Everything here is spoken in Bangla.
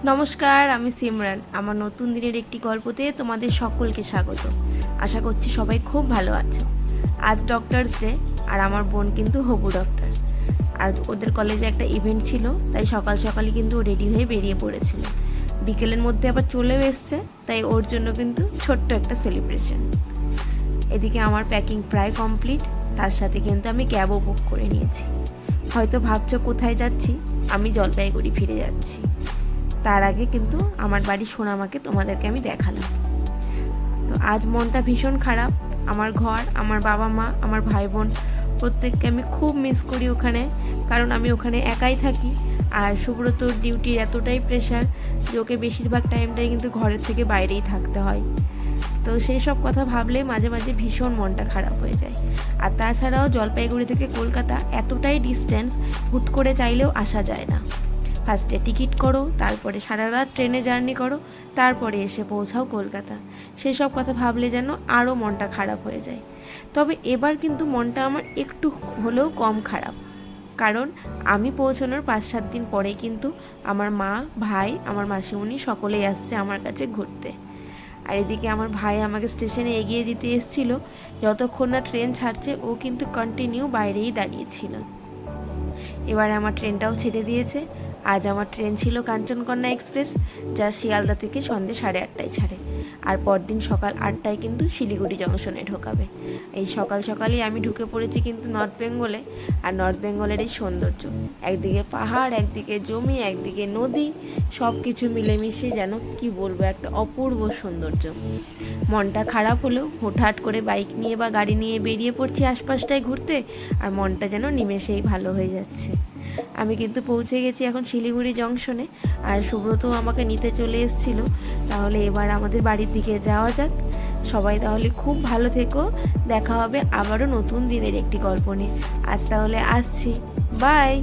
নমস্কার, আমি সিমরান। আমার নতুন দিনের একটি গল্পতে তোমাদের সকলকে স্বাগত। আশা করছি সবাই খুব ভালো আছো। আজ ডক্টরস ডে, আর আমার বোন কিন্তু হবু ডক্টর। আর ওদের কলেজে একটা ইভেন্ট ছিল, তাই সকাল সকালই কিন্তু ও রেডি হয়ে বেরিয়ে পড়েছিল। বিকেলের মধ্যে আবার চলেও এসছে, তাই ওর জন্য কিন্তু ছোট্ট একটা সেলিব্রেশন। এদিকে আমার প্যাকিং প্রায় কমপ্লিট, তার সাথে কিন্তু আমি ক্যাবও বুক করে নিয়েছি। হয়তো ভাবছো কোথায় যাচ্ছি, আমি জলপাইগুড়ি ফিরে যাচ্ছি। তার আগে কিন্তু আমার বাড়ি সোনামাকে তোমাদেরকে আমি দেখালাম। তো আজ মনটা ভীষণ খারাপ। আমার ঘর, আমার বাবা মা, আমার ভাই বোন প্রত্যেককে আমি খুব মিস করি ওখানে, কারণ আমি ওখানে একাই থাকি। আর সুব্রতর ডিউটির এতটাই প্রেশার যে ওকে বেশিরভাগ টাইমটাই কিন্তু ঘরের থেকে বাইরেই থাকতে হয়। তো সেই সব কথা ভাবলে মাঝে মাঝে ভীষণ মনটা খারাপ হয়ে যায়। আর তাছাড়াও জলপাইগুড়ি থেকে কলকাতা এতটাই ডিস্টেন্স, হুট করে চাইলেও আসা যায় না। ফার্স্টে টিকিট করো, তারপরে সারা রাত ট্রেনে জার্নি করো, তারপরে এসে পৌঁছাও কলকাতা। সেসব কথা ভাবলে যেন আরও মনটা খারাপ হয়ে যায়। তবে এবার কিন্তু মনটা আমার একটু হলেও কম খারাপ, কারণ আমি পৌঁছানোর 5-7 দিন পরেই কিন্তু আমার মা, ভাই, আমার মাসিমণি সকলেই আসছে আমার কাছে ঘুরতে। আর এদিকে আমার ভাই আমাকে স্টেশনে এগিয়ে দিতে এসেছিল। যতক্ষণ না ট্রেন ছাড়ছে ও কিন্তু কন্টিনিউ বাইরেই দাঁড়িয়েছিল। এবারে আমার ট্রেনটাও ছেড়ে দিয়েছে। আজ আমার ট্রেন ছিল কাঞ্চনকন্যা এক্সপ্রেস, যা শিয়ালদা থেকে সন্ধ্যে 8:30টায় ছাড়ে। আর পরদিন সকাল 8টায় কিন্তু শিলিগুড়ি জংশনে ঢোকাবে। এই সকাল সকালই আমি ঢুকে পড়েছি কিন্তু নর্থ বেঙ্গলে। আর নর্থ বেঙ্গলের এই সৌন্দর্য, একদিকে পাহাড়, একদিকে জমি, একদিকে নদী, সব কিছু মিলেমিশে যেন কি বলবো, একটা অপূর্ব সৌন্দর্য। মনটা খারাপ হলেও হুটহাট করে বাইক নিয়ে বা গাড়ি নিয়ে বেরিয়ে পড়ছি আশপাশটায় ঘুরতে, আর মনটা যেন নিমেষেই ভালো হয়ে যাচ্ছে। আমি কিন্তু পৌঁছে গেছি এখন শিলিগুড়ি জংশনে, আর সুব্রতও আমাকে নিতে চলে এসেছিল। তাহলে এবার আমাদের বাড়ির দিকে যাওয়া যাক। সবাই তাহলে খুব ভালো থেকো। দেখা হবে আবারও নতুন দিনের একটি গল্প নিয়ে। আজ তাহলে আসছি, বাই।